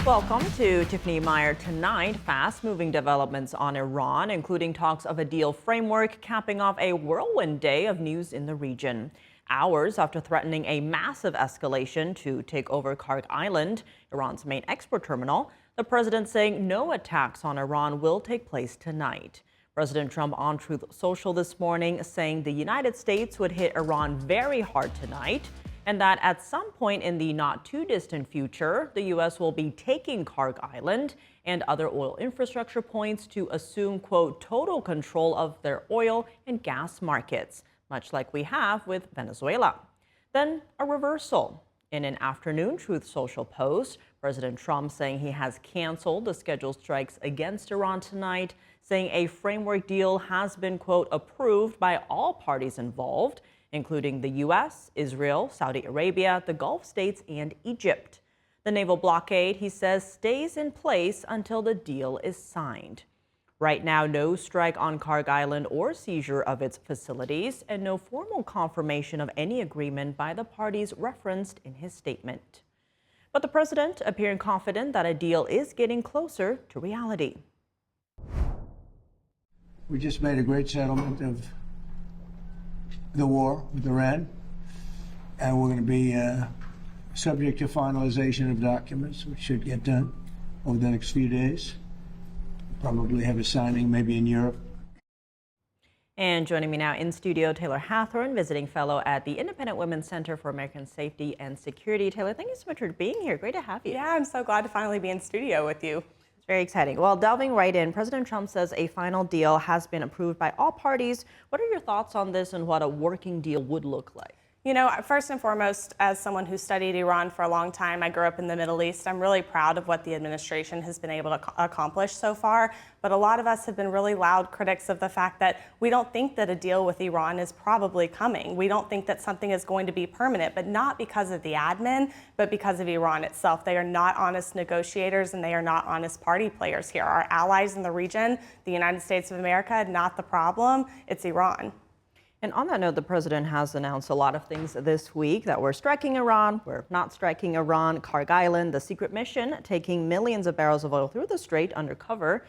Welcome to Tiffany Meier tonight. Fast-moving developments on Iran, including talks of a deal framework, capping off a whirlwind day of news in the region. Hours after threatening a massive escalation to take over Kharg Island, Iran's main export terminal, the president saying no attacks on Iran will take place tonight. President Trump on Truth Social this morning saying the United States would hit Iran very hard tonight, and that at some point in the not too distant future, the U.S. will be taking Kharg Island and other oil infrastructure points to assume, quote, total control of their oil and gas markets, much like we have with Venezuela. Then a reversal. In an afternoon Truth Social post, President Trump saying he has canceled the scheduled strikes against Iran tonight, saying a framework deal has been, quote, approved by all parties involved, including the U.S., Israel, Saudi Arabia, the Gulf states, and Egypt. The naval blockade, he says, stays in place until the deal is signed. Right now, no strike on Kharg Island or seizure of its facilities, and no formal confirmation of any agreement by the parties referenced in his statement. But the president appearing confident that a deal is getting closer to reality. We just made a great settlement of the war with Iran, and we're going to be subject to finalization of documents, which should get done over the next few days. Probably have a signing maybe in Europe. And joining me now in studio, Taylor Hathorn, visiting fellow at the Independent Women's Center for American Safety and Security. Taylor, thank you so much for being here. Great to have you. Yeah, I'm so glad to finally be in studio with you. Very exciting. Well, delving right in, President Trump says a final deal has been approved by all parties. What are your thoughts on this and what a working deal would look like? You know, first and foremost, as someone who studied Iran for a long time, I grew up in the Middle East. I'm really proud of what the administration has been able to accomplish so far. But a lot of us have been really loud critics of the fact that we don't think that a deal with Iran is probably coming. We don't think that something is going to be permanent, but not because of the admin, but because of Iran itself. They are not honest negotiators and they are not honest party players here. Our allies in the region, the United States of America, not the problem. It's Iran. And on that note, the president has announced a lot of things this week that we're striking Iran, we're not striking Iran, Kharg Island, the secret mission taking millions of barrels of oil through the strait undercover,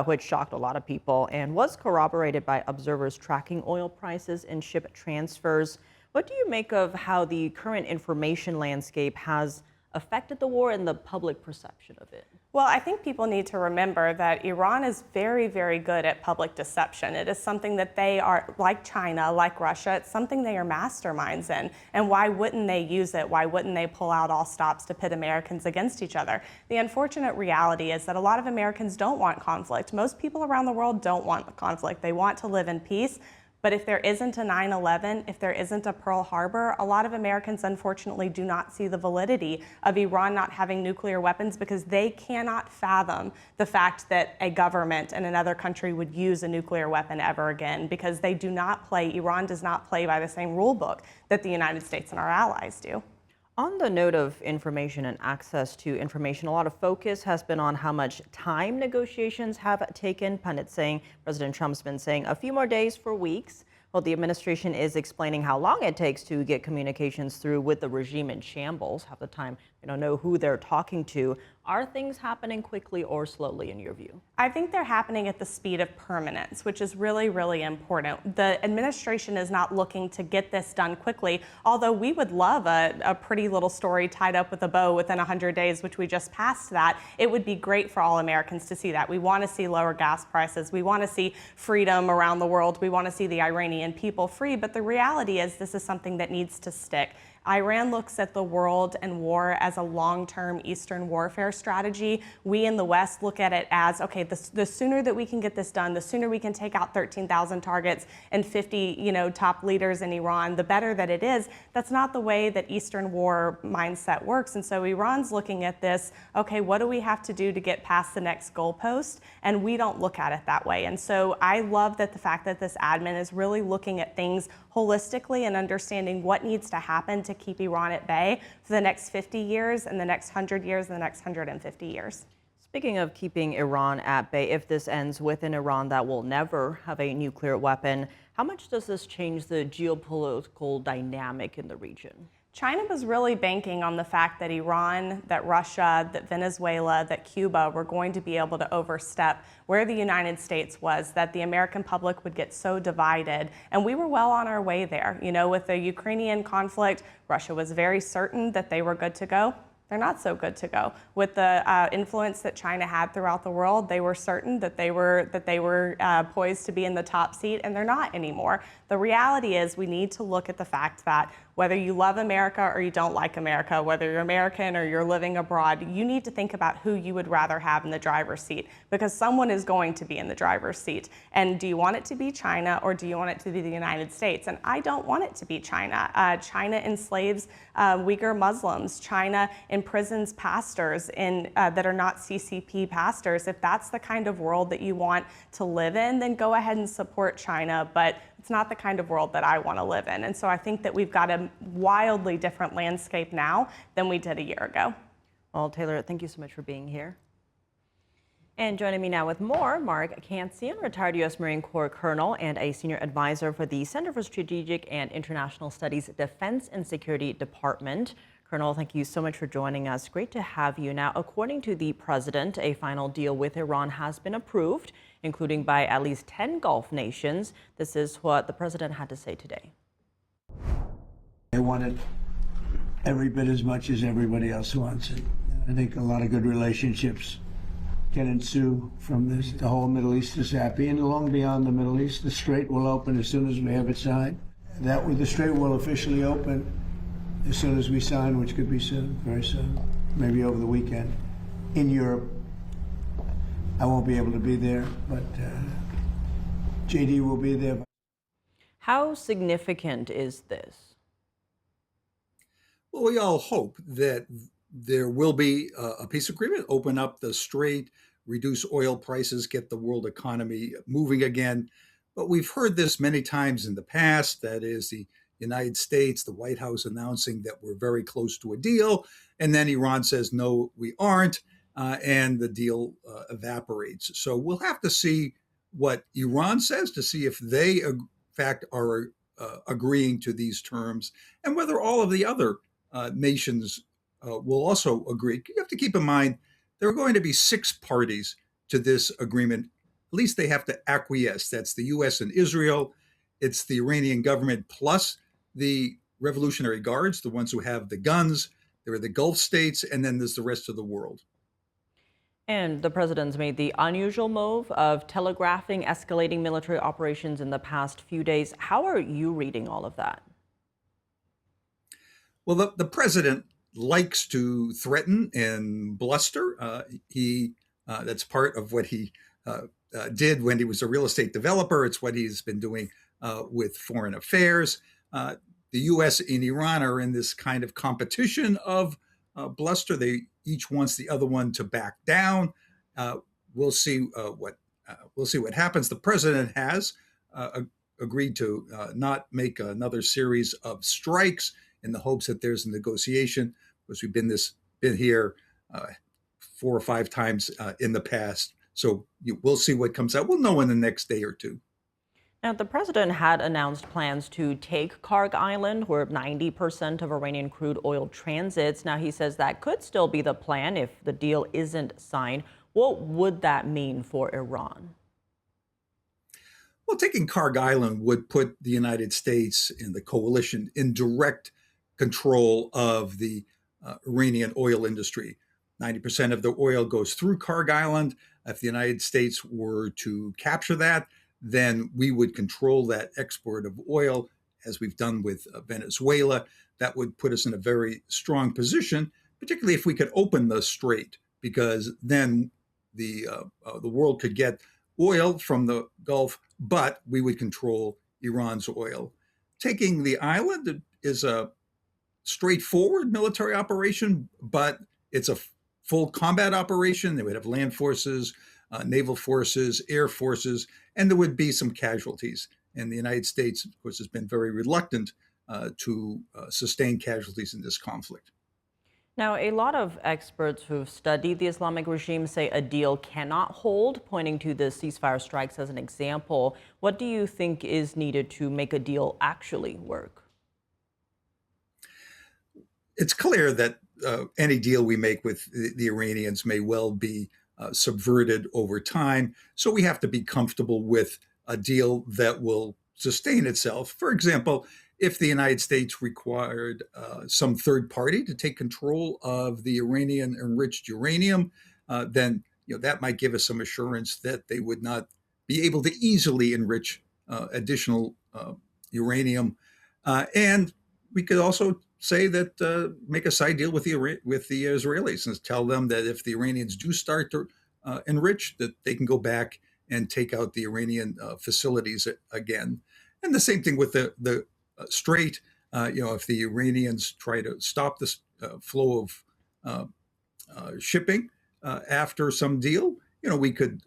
which shocked a lot of people and was corroborated by observers tracking oil prices and ship transfers. What do you make of how the current information landscape has affected the war and the public perception of it? Well, I think people need to remember that Iran is very, very good at public deception. It is something that they are, like China, like Russia, it's something they are masterminds in. And why wouldn't they use it? Why wouldn't they pull out all stops to pit Americans against each other? The unfortunate reality is that a lot of Americans don't want conflict. Most people around the world don't want conflict. They want to live in peace. But if there isn't a 9/11, if there isn't a Pearl Harbor, a lot of Americans unfortunately do not see the validity of Iran not having nuclear weapons because they cannot fathom the fact that a government in another country would use a nuclear weapon ever again, because they do not play, Iran does not play by the same rule book that the United States and our allies do. On the note of information and access to information, a lot of focus has been on how much time negotiations have taken. Pundits saying, President Trump's been saying a few more days for weeks. Well, the administration is explaining how long it takes to get communications through with the regime in shambles. Half the time, they don't know who they're talking to. Are things happening quickly or slowly in your view? I think they're happening at the speed of permanence, which is really, really important. The administration is not looking to get this done quickly, although we would love a pretty little story tied up with a bow within 100 days, which we just passed that. It would be great for all Americans to see that. We want to see lower gas prices. We want to see freedom around the world. We want to see the Iranian people free. But the reality is this is something that needs to stick. Iran looks at the world and war as a long-term Eastern warfare strategy. We in the West look at it as, okay, the sooner that we can get this done, the sooner we can take out 13,000 targets and 50, top leaders in Iran, the better that it is. That's not the way that Eastern war mindset works. And so Iran's looking at this, okay, what do we have to do to get past the next goalpost? And we don't look at it that way. And so I love that the fact that this admin is really looking at things holistically and understanding what needs to happen to keep Iran at bay for the next 50 years and the next 100 years and the next 150 years. Speaking of keeping Iran at bay, if this ends with an Iran that will never have a nuclear weapon, how much does this change the geopolitical dynamic in the region? China was really banking on the fact that Iran, that Russia, that Venezuela, that Cuba were going to be able to overstep where the United States was, that the American public would get so divided. And we were well on our way there. You know, with the Ukrainian conflict, Russia was very certain that they were good to go. They're not so good to go. With the influence that China had throughout the world, they were certain that they were poised to be in the top seat, and they're not anymore. The reality is we need to look at the fact that whether you love America or you don't like America, whether you're American or you're living abroad, you need to think about who you would rather have in the driver's seat, because someone is going to be in the driver's seat. And do you want it to be China or do you want it to be the United States? And I don't want it to be China. China enslaves Uyghur Muslims. China imprisons pastors that are not CCP pastors. If that's the kind of world that you want to live in, then go ahead and support China. But it's not the kind of world that I want to live in. And so I think that we've got a wildly different landscape now than we did a year ago. Well, Taylor, thank you so much for being here. And joining me now with more, Mark Cancian, retired U.S. Marine Corps colonel and a senior advisor for the Center for Strategic and International Studies Defense and Security Department. Colonel, thank you so much for joining us. Great to have you. Now, according to the president, a final deal with Iran has been approved, including by at least 10 Gulf nations. This is what the president had to say today. They want it every bit as much as everybody else wants it. I think a lot of good relationships can ensue from this. The whole Middle East is happy, and long beyond the Middle East, the Strait will open as soon as we have it signed. The Strait will officially open as soon as we sign, which could be soon, very soon, maybe over the weekend. In Europe, I won't be able to be there, but JD will be there. How significant is this? Well, we all hope that there will be a peace agreement, open up the strait, reduce oil prices, get the world economy moving again. But we've heard this many times in the past. That is the United States, the White House announcing that we're very close to a deal. And then Iran says, no, we aren't. And the deal evaporates. So we'll have to see what Iran says to see if they, in fact, are agreeing to these terms, and whether all of the other nations will also agree. You have to keep in mind there are going to be 6 parties to this agreement. At least they have to acquiesce. That's the U.S. and Israel. It's the Iranian government plus the Revolutionary Guards, the ones who have the guns. There are the Gulf states, and then there's the rest of the world. And the president's made the unusual move of telegraphing escalating military operations in the past few days. How are you reading all of that? Well, the president likes to threaten and bluster. That's part of what he did when he was a real estate developer. It's what he's been doing with foreign affairs. The U.S. and Iran are in this kind of competition of bluster. They each wants the other one to back down. We'll see what happens. The president has agreed to not make another series of strikes in the hopes that there's a negotiation, because we've been here 4 or 5 times in the past. So we'll see what comes out. We'll know in the next day or two. Now, the president had announced plans to take Kharg Island, where 90% of Iranian crude oil transits. Now, he says that could still be the plan if the deal isn't signed. What would that mean for Iran? Well, taking Kharg Island would put the United States and the coalition in direct control of the Iranian oil industry. 90% of the oil goes through Kharg Island. If the United States were to capture that, then we would control that export of oil, as we've done with Venezuela. That would put us in a very strong position, particularly if we could open the strait, because then the world could get oil from the Gulf, but we would control Iran's oil. Taking the island is a straightforward military operation, but it's a full combat operation. They would have land forces, naval forces, air forces, and there would be some casualties. And the United States, of course, has been very reluctant to sustain casualties in this conflict. Now, a lot of experts who've studied the Islamic regime say a deal cannot hold, pointing to the ceasefire strikes as an example. What do you think is needed to make a deal actually work? it's clear that any deal we make with the Iranians may well be subverted over time. So we have to be comfortable with a deal that will sustain itself. For example, if the United States required some third party to take control of the Iranian enriched uranium, then that might give us some assurance that they would not be able to easily enrich additional uranium. And we could also say that make a side deal with the Israelis and tell them that if the Iranians do start to enrich, that they can go back and take out the Iranian facilities again. And the same thing with the Strait. If the Iranians try to stop this flow of shipping after some deal, we could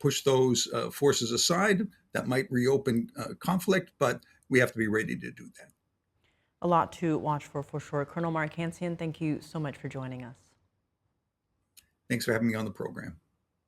push those forces aside. That might reopen conflict, but we have to be ready to do that. A lot to watch for sure. Colonel Mark Cancian, thank you so much for joining us. Thanks for having me on the program.